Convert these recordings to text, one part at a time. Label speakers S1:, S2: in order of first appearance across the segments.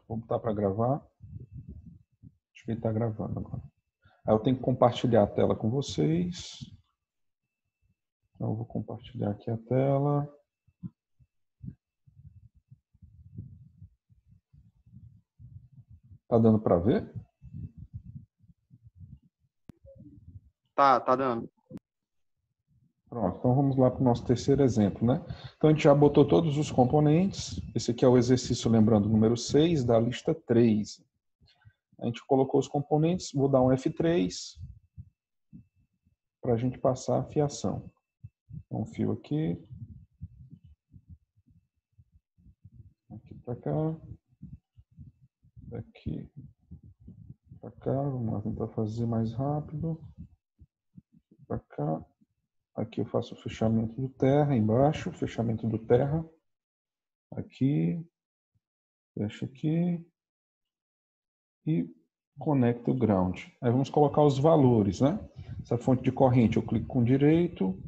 S1: Vou botar para gravar. Acho que ele está gravando agora. Aí eu tenho que compartilhar a tela com vocês. Então, eu vou compartilhar aqui a tela. Tá dando para ver?
S2: Tá dando.
S1: Pronto, então vamos lá para o nosso terceiro exemplo, né? Então a gente já botou todos os componentes. Esse aqui é o exercício, lembrando, número 6 da lista 3. A gente colocou os componentes, vou dar um F3 para a gente passar a fiação. Então, um fio aqui. Aqui para cá. Daqui para cá. Vamos lá tentar fazer mais rápido. Para cá. Aqui eu faço o fechamento do terra, embaixo, fechamento do terra. Aqui. Fecha aqui. E conecta o ground. Aí vamos colocar os valores, né? Essa fonte de corrente eu clico com direito.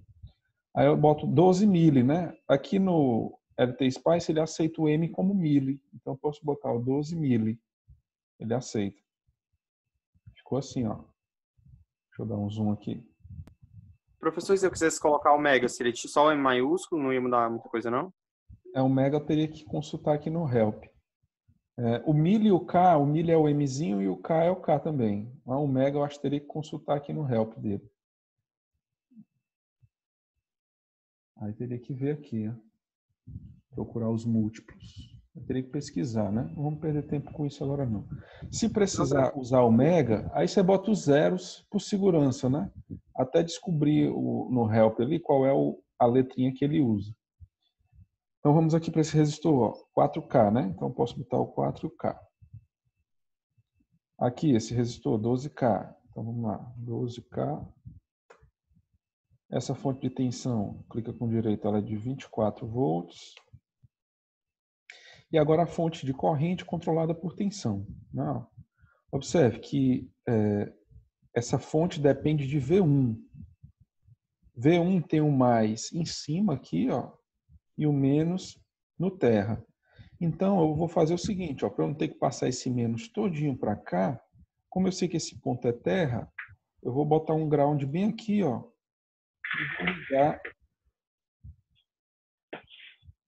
S1: Aí eu boto 12 mili, né? Aqui no LT Spice ele aceita o M como mili. Então eu posso botar o 12 mili. Ele aceita. Ficou assim, ó. Deixa eu dar um zoom aqui.
S2: Professor, se eu quisesse colocar o mega, seria só o M maiúsculo? Não ia mudar muita coisa, não?
S1: O mega eu teria que consultar aqui no help. O mili e o K, o mili é o Mzinho e o K é o K também. O mega eu acho que teria que consultar aqui no help dele. Aí teria que ver aqui, ó. Procurar os múltiplos. Eu teria que pesquisar, né? Não vamos perder tempo com isso agora, não. Se precisar usar o mega, aí você bota os zeros por segurança, né? Até descobrir no help ali qual é a letrinha que ele usa. Então vamos aqui para esse resistor, ó, 4K, né? Então eu posso botar o 4K. Aqui, esse resistor, 12K. Então vamos lá, 12K. Essa fonte de tensão, clica com direito, ela é de 24 volts. E agora a fonte de corrente controlada por tensão. Não. Observe que essa fonte depende de V1. V1 tem o mais em cima aqui, ó, e o menos no terra. Então eu vou fazer o seguinte, ó, para eu não ter que passar esse menos todinho para cá, como eu sei que esse ponto é terra, eu vou botar um ground bem aqui, ó, e vou ligar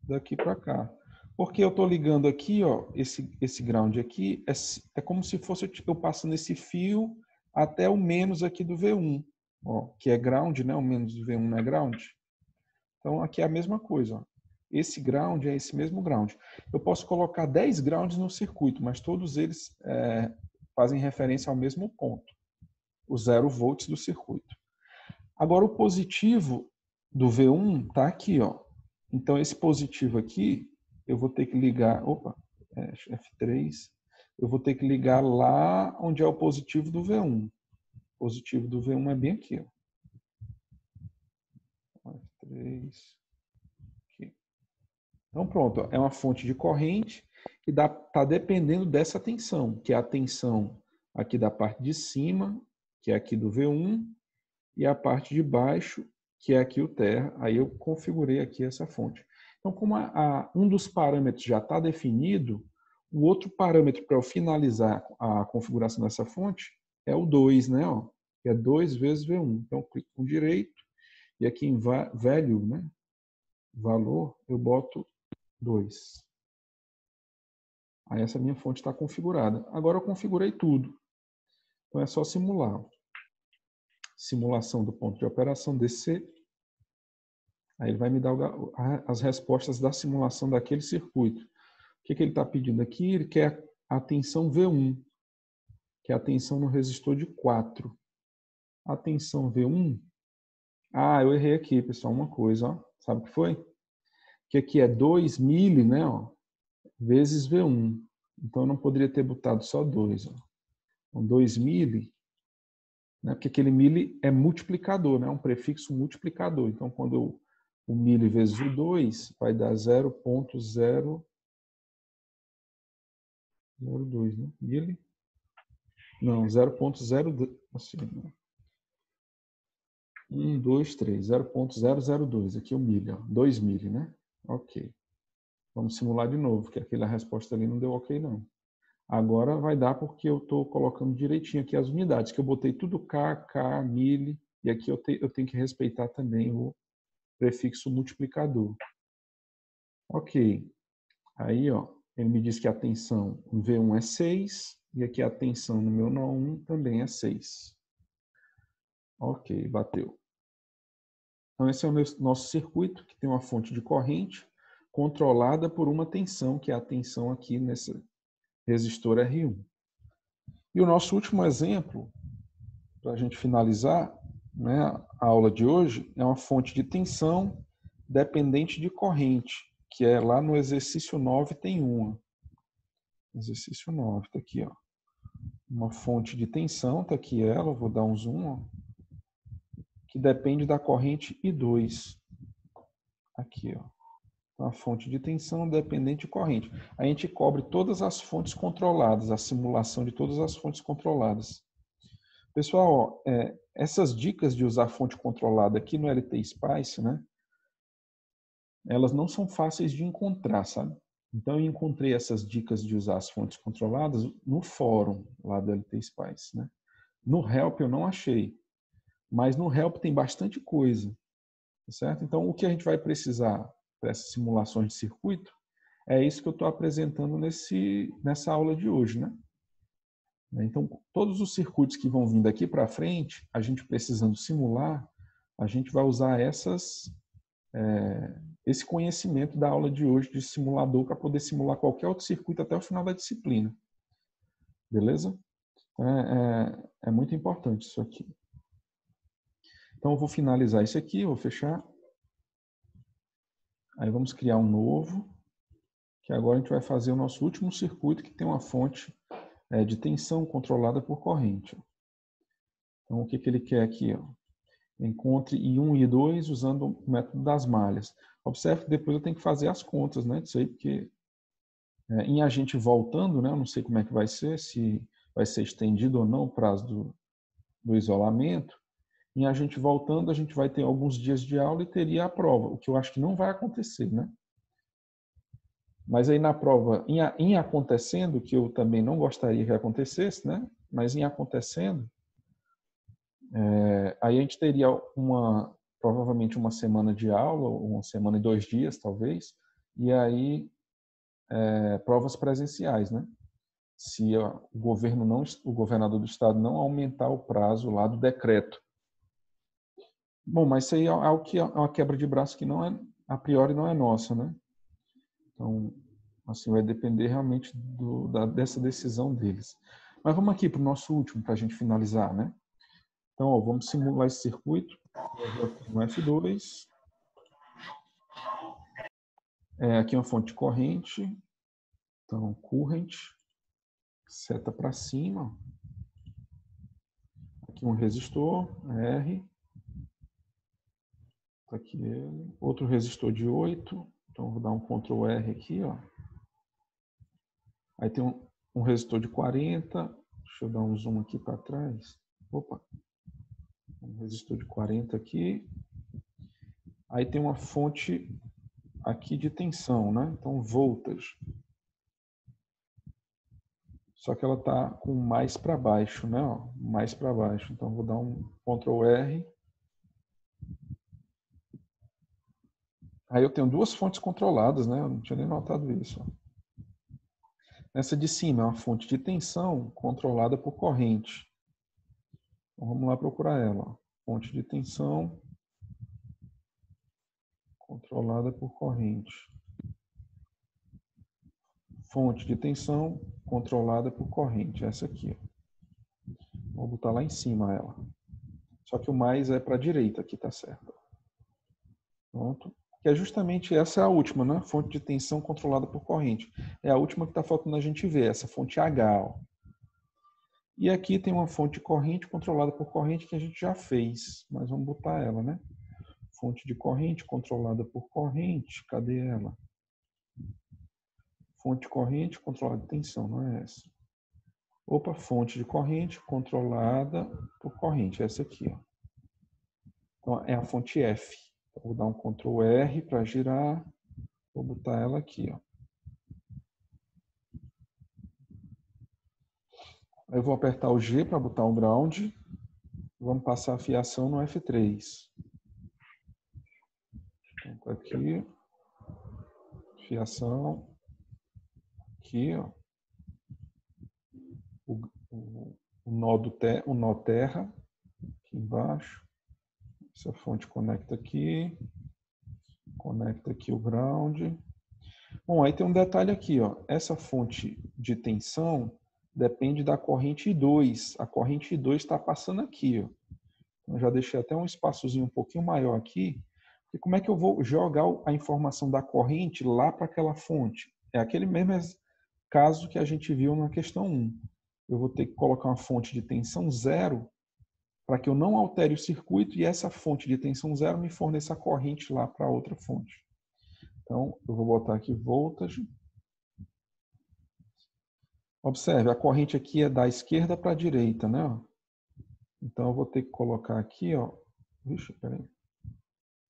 S1: daqui para cá. Porque eu estou ligando aqui, ó, esse ground aqui, é como se fosse eu passando esse fio até o menos aqui do V1, ó, que é ground, né? O menos do V1 não é ground. Então aqui é a mesma coisa, ó. Esse ground é esse mesmo ground. Eu posso colocar 10 grounds no circuito, mas todos eles fazem referência ao mesmo ponto, o 0 volts do circuito. Agora o positivo do V1 está aqui, ó. Então esse positivo aqui, eu vou ter que ligar, F3, eu vou ter que ligar lá onde é o positivo do V1. O positivo do V1 é bem aqui, ó. F3, aqui. Então pronto, ó, é uma fonte de corrente que está dependendo dessa tensão, que é a tensão aqui da parte de cima, que é aqui do V1, e a parte de baixo, que é aqui o terra. Aí eu configurei aqui essa fonte. Então, como um dos parâmetros já está definido, o outro parâmetro para eu finalizar a configuração dessa fonte é o 2, né? Ó, que é 2 vezes V1. Então, eu clico com direito e aqui em value, né? Valor, eu boto 2. Aí essa minha fonte está configurada. Agora eu configurei tudo. Então é só simular. Simulação do ponto de operação DC. Aí ele vai me dar as respostas da simulação daquele circuito. O que ele está pedindo aqui? Ele quer a tensão V1, que é a tensão no resistor de 4. A tensão V1... eu errei aqui, pessoal, uma coisa. Ó. Sabe o que foi? Que aqui é 2 mili, né, ó, vezes V1. Então eu não poderia ter botado só 2. Ó. Então 2 mili, né, porque aquele mili é multiplicador, né, um prefixo multiplicador. Então quando o mili vezes o 2 vai dar 0,002, né? Mili? Não, 0,0, assim, né? 1, 2, 3, 0,002. Aqui o mili, ó, 2 mili, né? Ok. Vamos simular de novo, porque aquela resposta ali não deu ok, não. Agora vai dar porque eu estou colocando direitinho aqui as unidades, que eu botei tudo K, K, mil, e aqui eu tenho que respeitar também o prefixo multiplicador. Ok. Aí, ó, ele me diz que a tensão no V1 é 6, e aqui a tensão no meu nó1 também é 6. Ok, bateu. Então, esse é o nosso circuito, que tem uma fonte de corrente controlada por uma tensão, que é a tensão aqui nesse resistor R1. E o nosso último exemplo, para a gente finalizar, né, a aula de hoje, é uma fonte de tensão dependente de corrente, que é lá no exercício 9 tem uma. Exercício 9, está aqui, ó. Uma fonte de tensão, está aqui ela, vou dar um zoom, ó, que depende da corrente I2. Aqui, ó. Uma fonte de tensão dependente de corrente. A gente cobre todas as fontes controladas, a simulação de todas as fontes controladas. Pessoal, ó, essas dicas de usar fonte controlada aqui no LT Spice, né? Elas não são fáceis de encontrar, sabe? Então, eu encontrei essas dicas de usar as fontes controladas no fórum lá do LT Spice, né? No Help eu não achei, mas no Help tem bastante coisa, certo? Então, o que a gente vai precisar para essas simulações de circuito é isso que eu estou apresentando nessa aula de hoje, né? Então, todos os circuitos que vão vir daqui para frente, a gente precisando simular, a gente vai usar esse conhecimento da aula de hoje de simulador para poder simular qualquer outro circuito até o final da disciplina. Beleza? É muito importante isso aqui. Então, eu vou finalizar isso aqui, vou fechar. Aí vamos criar um novo, que agora a gente vai fazer o nosso último circuito, que tem uma fonte de tensão controlada por corrente. Então, o que ele quer aqui? Ó? Encontre I1 e I2 usando o método das malhas. Observe que depois eu tenho que fazer as contas, né, disso aí, porque em agente voltando, né, eu não sei como é que vai ser, se vai ser estendido ou não o prazo do isolamento. Em agente voltando, a gente vai ter alguns dias de aula e teria a prova, o que eu acho que não vai acontecer, né? Mas aí na prova, em acontecendo, que eu também não gostaria que acontecesse, né? Mas em acontecendo, aí a gente teria provavelmente uma semana de aula, uma semana e 2 dias, talvez, e aí provas presenciais, né? Se o governador do estado não aumentar o prazo lá do decreto. Bom, mas isso aí é algo que é uma quebra de braço que não é, a priori não é nossa, né? Então, assim, vai depender realmente dessa decisão deles. Mas vamos aqui para o nosso último, para a gente finalizar, né? Então, ó, vamos simular esse circuito. No F2. Aqui uma fonte de corrente. Então, current. Seta para cima. Aqui um resistor, R. Tá aqui ele. Outro resistor de 8. Então, vou dar um Ctrl R aqui, ó. Aí tem um resistor de 40. Deixa eu dar um zoom aqui para trás. Opa. Um resistor de 40 aqui. Aí tem uma fonte aqui de tensão, né? Então, voltage. Só que ela está com mais para baixo, né? Ó, mais para baixo. Então, vou dar um Ctrl R. Aí eu tenho duas fontes controladas, né? Eu não tinha nem notado isso. Ó. Essa de cima é uma fonte de tensão controlada por corrente. Então, vamos lá procurar ela. Ó. Fonte de tensão controlada por corrente. Fonte de tensão controlada por corrente. Essa aqui. Ó. Vou botar lá em cima ela. Só que o mais é para a direita aqui, tá certo. Pronto. Que é justamente essa é a última, né? Fonte de tensão controlada por corrente. É a última que está faltando a gente ver, essa fonte H. Ó. E aqui tem uma fonte de corrente controlada por corrente que a gente já fez, mas vamos botar ela, né? Fonte de corrente controlada por corrente, cadê ela? Fonte de corrente controlada de tensão, não é essa. Opa, fonte de corrente controlada por corrente, essa aqui, ó. Então, é a fonte F. Então, vou dar um Ctrl R para girar, vou botar ela aqui, ó. Eu vou apertar o G para botar o ground. Vamos passar a fiação no F3. Então, tá aqui. Fiação. Aqui, ó. O nó terra. Aqui embaixo. Essa fonte conecta aqui. Conecta aqui o ground. Bom, aí tem um detalhe aqui, ó. Essa fonte de tensão depende da corrente I2. A corrente I2 está passando aqui, ó. Eu já deixei até um espaçozinho um pouquinho maior aqui. E como é que eu vou jogar a informação da corrente lá para aquela fonte? É aquele mesmo caso que a gente viu na questão 1. Eu vou ter que colocar uma fonte de tensão zero para que eu não altere o circuito e essa fonte de tensão zero me forneça a corrente lá para outra fonte. Então, eu vou botar aqui voltage. Observe, a corrente aqui é da esquerda para a direita, né? Então, eu vou ter que colocar aqui, ó. Vixe, peraí.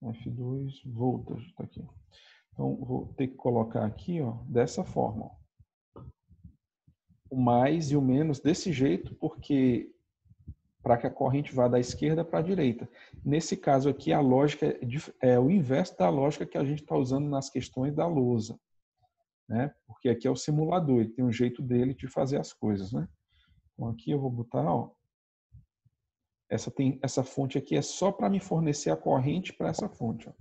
S1: F2, voltage, tá aqui. Então, vou ter que colocar aqui, ó, dessa forma. Ó. O mais e o menos desse jeito, porque para que a corrente vá da esquerda para a direita. Nesse caso aqui, a lógica é o inverso da lógica que a gente está usando nas questões da lousa, né? Porque aqui é o simulador, ele tem um jeito dele de fazer as coisas, né? Então aqui eu vou botar, ó, essa fonte aqui é só para me fornecer a corrente para essa fonte, ó.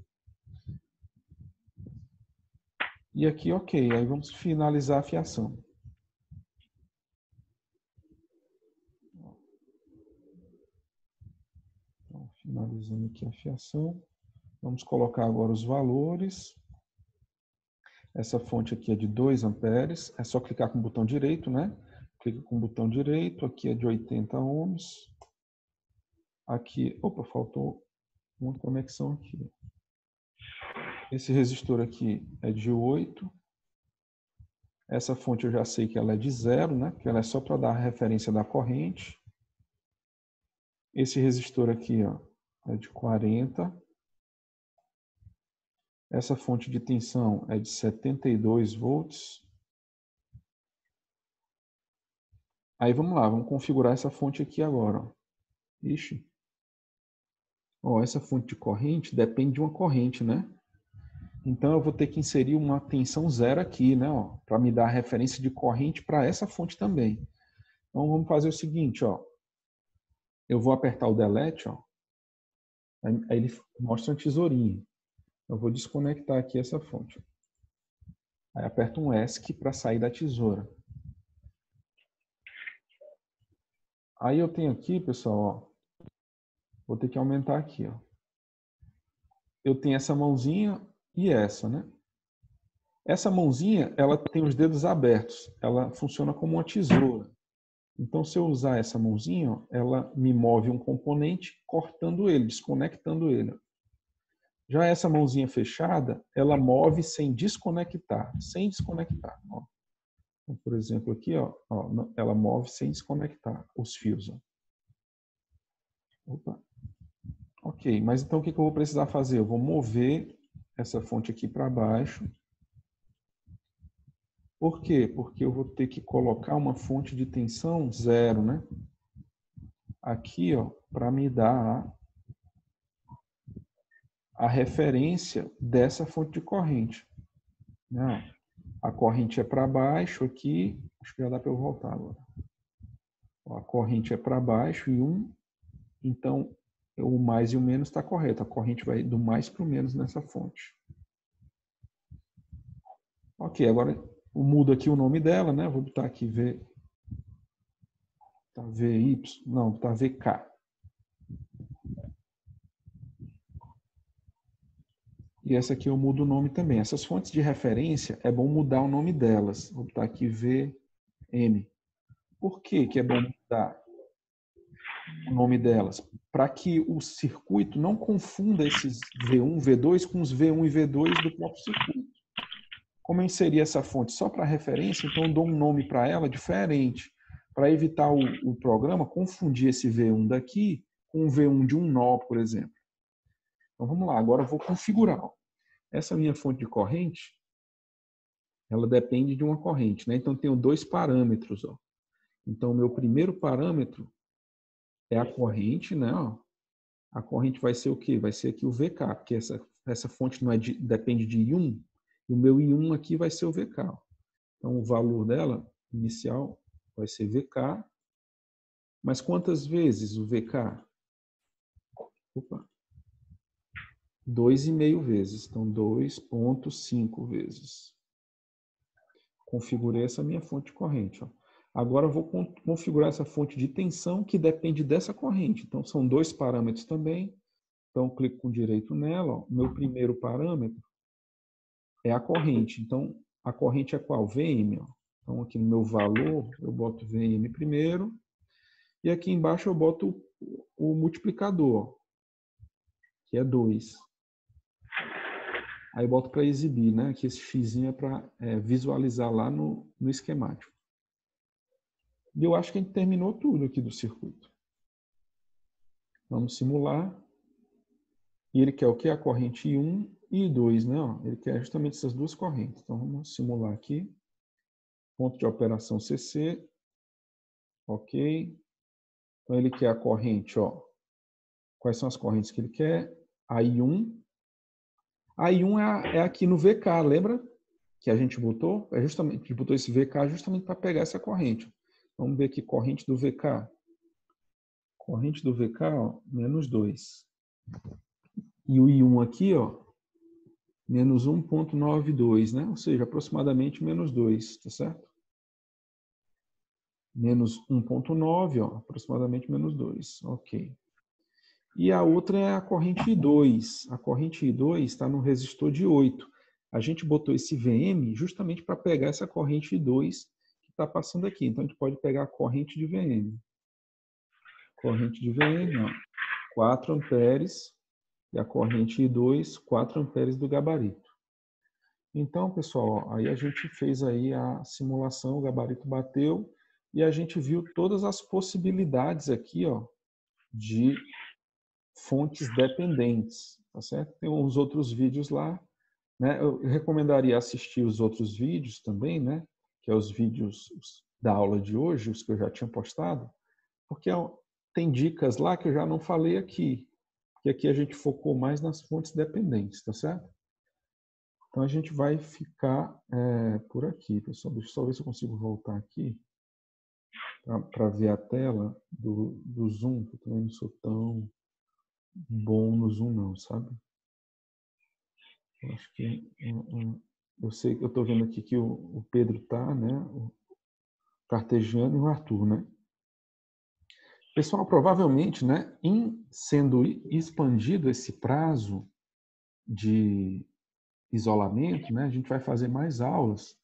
S1: E aqui, ok, aí vamos finalizar a fiação. Então, finalizando aqui a fiação. Vamos colocar agora os valores. Essa fonte aqui é de 2 amperes. É só clicar com o botão direito, né? Clica com o botão direito. Aqui é de 80 ohms. Aqui, opa, faltou uma conexão aqui. Esse resistor aqui é de 8. Essa fonte eu já sei que ela é de 0, né? Que ela é só para dar a referência da corrente. Esse resistor aqui, ó, é de 40. Essa fonte de tensão é de 72 volts. Aí vamos lá, vamos configurar essa fonte aqui agora. Ó. Ixi. Ó, essa fonte de corrente depende de uma corrente, né? Então eu vou ter que inserir uma tensão zero aqui, né? Para me dar a referência de corrente para essa fonte também. Então vamos fazer o seguinte, ó. Eu vou apertar o delete, ó. Aí ele mostra uma tesourinha. Eu vou desconectar aqui essa fonte. Aí aperto um ESC para sair da tesoura. Aí eu tenho aqui, pessoal, ó, vou ter que aumentar aqui, ó. Eu tenho essa mãozinha e essa, né? Essa mãozinha, ela tem os dedos abertos. Ela funciona como uma tesoura. Então, se eu usar essa mãozinha, ó, ela me move um componente cortando ele, desconectando ele. Já essa mãozinha fechada, ela move sem desconectar. Sem desconectar. Ó. Então, por exemplo, aqui, ó, ela move sem desconectar os fios. Ó. Opa. Ok, mas então o que eu vou precisar fazer? Eu vou mover essa fonte aqui para baixo. Por quê? Porque eu vou ter que colocar uma fonte de tensão zero, né? Aqui, ó, para me dar a referência dessa fonte de corrente. Não, a corrente é para baixo aqui, acho que já dá para eu voltar agora. A corrente é para baixo e 1, então o mais e o menos está correto. A corrente vai do mais para o menos nessa fonte. Ok, agora eu mudo aqui o nome dela, né? Vou botar aqui VY, não, botar VK. E essa aqui eu mudo o nome também. Essas fontes de referência, é bom mudar o nome delas. Vou botar aqui VM. Por que que é bom mudar o nome delas? Para que o circuito não confunda esses V1, V2 com os V1 e V2 do próprio circuito. Como eu inseri essa fonte só para referência, então eu dou um nome para ela diferente, para evitar o programa confundir esse V1 daqui com o V1 de um nó, por exemplo. Então vamos lá, agora eu vou configurar. Essa minha fonte de corrente, ela depende de uma corrente, né? Então tenho dois parâmetros. Ó. Então, o meu primeiro parâmetro é a corrente, né? Ó. A corrente vai ser o quê? Vai ser aqui o VK, porque essa fonte não depende de I1, e o meu I1 aqui vai ser o VK. Então, o valor dela, inicial, vai ser VK. Mas quantas vezes o VK? Opa. 2,5 vezes. Então, 2,5 vezes. Configurei essa minha fonte de corrente. Ó. Agora, eu vou configurar essa fonte de tensão que depende dessa corrente. Então, são 2 parâmetros também. Então, eu clico com direito nela. Ó. Meu primeiro parâmetro é a corrente. Então, a corrente é qual? VM. Ó. Então, aqui no meu valor, eu boto VM primeiro. E aqui embaixo eu boto o multiplicador, que é 2. Aí eu boto para exibir, né? Aqui esse x é para visualizar lá no esquemático. E eu acho que a gente terminou tudo aqui do circuito. Vamos simular. E ele quer o quê? A corrente I1 e I2, né? Ó, ele quer justamente essas duas correntes. Então vamos simular aqui. Ponto de operação CC. Ok. Então ele quer a corrente, ó. Quais são as correntes que ele quer? A I1. A I1 é aqui no VK, lembra? Que a gente botou? A gente botou esse VK justamente para pegar essa corrente. Vamos ver aqui, corrente do VK. Corrente do VK, ó, menos 2. E o I1 aqui, ó, menos 1,92, né? Ou seja, aproximadamente menos 2, tá certo? Menos 1,9, ó, aproximadamente menos 2. Ok. E a outra é a corrente I2. A corrente I2 está no resistor de 8. A gente botou esse VM justamente para pegar essa corrente I2 que está passando aqui. Então, a gente pode pegar a corrente de VM. Corrente de VM, ó, 4 amperes. E a corrente I2, 4 amperes do gabarito. Então, pessoal, ó, aí a gente fez aí a simulação, o gabarito bateu, e a gente viu todas as possibilidades aqui, ó, de fontes dependentes, tá certo? Tem uns outros vídeos lá, né? Eu recomendaria assistir os outros vídeos também, né? Que é os vídeos da aula de hoje, os que eu já tinha postado, porque tem dicas lá que eu já não falei aqui, porque aqui a gente focou mais nas fontes dependentes, tá certo? Então a gente vai ficar por aqui, pessoal. Deixa eu só ver se eu consigo voltar aqui para ver a tela do Zoom, que eu também não sou tão bom no Zoom não, sabe? Eu acho que eu sei que eu estou vendo aqui que o Pedro tá, né? O Cartegiano e o Arthur, né? Pessoal, provavelmente, né, em sendo expandido esse prazo de isolamento, né, a gente vai fazer mais aulas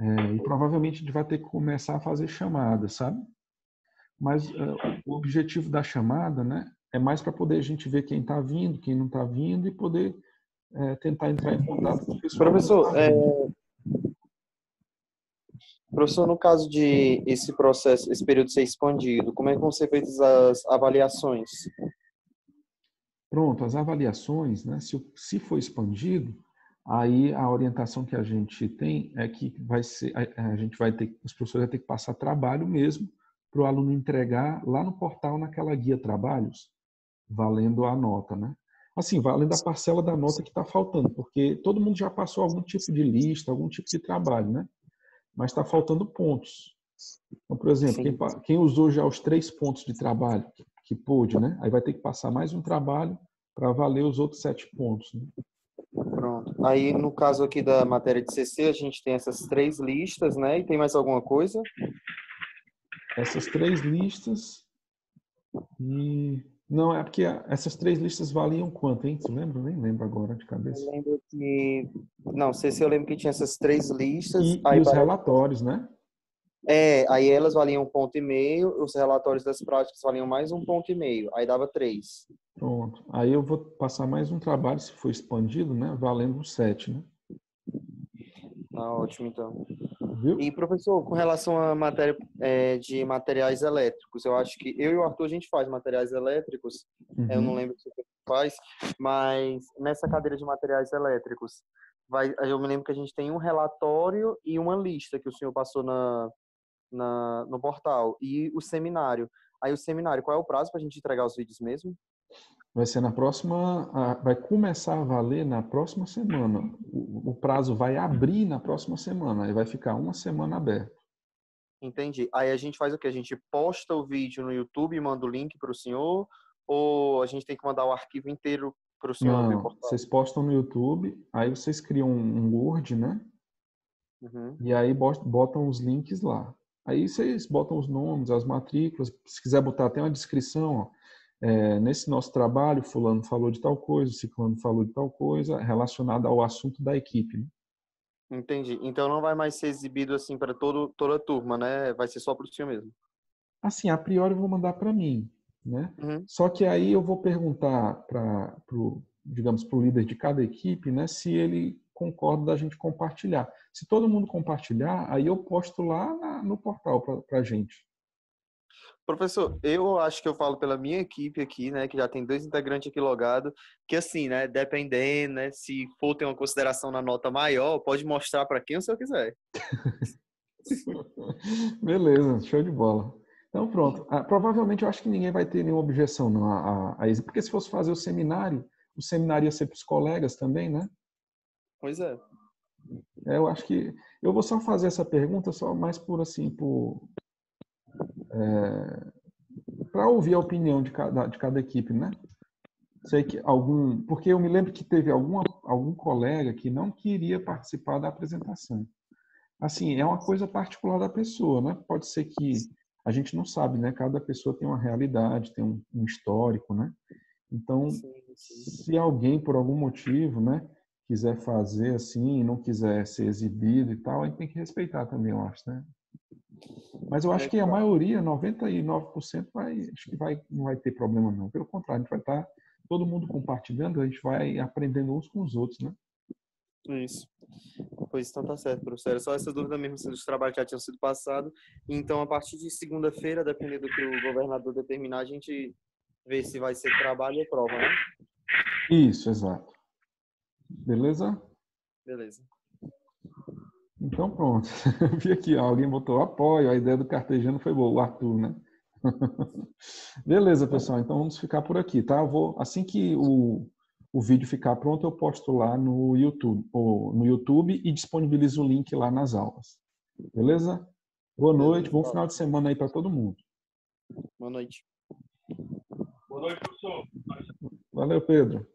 S1: e provavelmente a gente vai ter que começar a fazer chamadas, sabe? Mas o objetivo da chamada, né, é mais para poder a gente ver quem está vindo, quem não está vindo e poder tentar entrar em contato com o pessoal que
S2: Professor,
S1: está vindo.
S2: professor, no caso de esse processo, esse período ser expandido, como é que vão ser feitas as avaliações?
S1: Pronto, as avaliações, né, se for expandido, aí a orientação que a gente tem é que vai ser, a gente vai ter, os professores vão ter que passar trabalho mesmo para o aluno entregar lá no portal, naquela guia trabalhos, valendo a nota, né? Assim, valendo a parcela da nota que está faltando, porque todo mundo já passou algum tipo de lista, algum tipo de trabalho, né? Mas está faltando pontos. Então, por exemplo,
S2: Sim.
S1: quem usou já os 3 pontos de trabalho que pôde, né? Aí vai ter que passar mais um trabalho para valer os outros 7 pontos. Né?
S2: Pronto. Aí, no caso aqui da matéria de CC, a gente tem essas 3 listas, né? E tem mais alguma coisa?
S1: Essas 3 listas e... Não, é porque essas 3 listas valiam quanto, hein? Você lembra? Nem lembro agora de
S2: Eu
S1: cabeça.
S2: lembro que... Não, CC eu lembro que tinha essas 3 listas,
S1: E
S2: aí
S1: os
S2: parece...
S1: relatórios, né?
S2: Aí elas valiam 1,5 ponto, os relatórios das práticas valiam mais 1,5 ponto, aí dava 3.
S1: Pronto. Aí eu vou passar mais um trabalho, se for expandido, né? Valendo 7, né?
S2: Tá ótimo, então.
S1: Viu?
S2: E, professor, com relação à matéria de materiais elétricos, eu acho que eu e o Arthur a gente faz materiais elétricos, eu não
S1: Uhum.
S2: lembro se você faz, mas nessa cadeira de materiais elétricos, eu me lembro que a gente tem um relatório e uma lista que o senhor passou no portal. E o seminário. Aí o seminário, qual é o prazo para a gente entregar os vídeos mesmo?
S1: Vai ser na próxima, vai começar a valer na próxima semana. O prazo vai abrir na próxima semana e vai ficar uma semana aberto.
S2: Entendi. Aí a gente faz o quê? A gente posta o vídeo no YouTube e manda o link para o senhor? Ou a gente tem que mandar o arquivo inteiro para o senhor abrir o
S1: Não,
S2: portal?
S1: vocês postam no YouTube, aí vocês criam um Word, né?
S2: Uhum.
S1: E aí botam os links lá. Aí vocês botam os nomes, as matrículas. Se quiser botar até uma descrição, ó, nesse nosso trabalho, fulano falou de tal coisa, ciclano falou de tal coisa, relacionada ao assunto da equipe, né?
S2: Entendi. Então não vai mais ser exibido assim para toda a turma, né? Vai ser só para o senhor mesmo.
S1: Assim, a priori eu vou mandar para mim, né?
S2: Uhum.
S1: Só que aí eu vou perguntar digamos, para o líder de cada equipe, né, se ele concorda da gente compartilhar. Se todo mundo compartilhar, aí eu posto lá no portal para a gente.
S2: Professor, eu acho que eu falo pela minha equipe aqui, né, que já tem 2 integrantes aqui logados, que assim, né, dependendo, né, se for ter uma consideração na nota maior, pode mostrar para quem o senhor quiser.
S1: Beleza, show de bola. Então pronto. Provavelmente eu acho que ninguém vai ter nenhuma objeção não, porque se fosse fazer o seminário ia ser para os colegas também, né?
S2: Pois é.
S1: Eu acho que eu vou só fazer essa pergunta só mais por assim, para ouvir a opinião de cada equipe, né? Sei que porque eu me lembro que teve algum colega que não queria participar da apresentação. Assim, é uma coisa particular da pessoa, né? Pode ser que a gente não sabe, né? Cada pessoa tem uma realidade, tem um histórico, né? Então,
S2: Sim, sim.
S1: se alguém por algum motivo, né, quiser fazer assim, e não quiser ser exibido e tal, a gente tem que respeitar também, eu acho, né? Mas eu acho
S2: É
S1: que a
S2: claro.
S1: maioria, 99%, acho que não vai ter problema não. Pelo contrário, a gente vai estar todo mundo compartilhando, a gente vai aprendendo uns com os outros, né?
S2: Isso. Pois então tá certo, professor. Era só essa dúvida mesmo, se os trabalhos já tinham sido passados. Então, a partir de segunda-feira, dependendo do que o governador determinar, a gente vê se vai ser trabalho ou prova, né?
S1: Isso, exato. Beleza?
S2: Beleza.
S1: Então pronto. Eu vi aqui, ó, alguém botou apoio, a ideia do cartejano foi boa, o Arthur, né? Beleza, pessoal. Então vamos ficar por aqui, tá? Assim que o vídeo ficar pronto, eu posto lá no YouTube e disponibilizo o link lá nas aulas. Beleza? Boa noite,
S2: Beleza.
S1: bom final de semana aí para todo mundo.
S2: Boa noite.
S3: Boa noite, professor.
S1: Valeu, Pedro.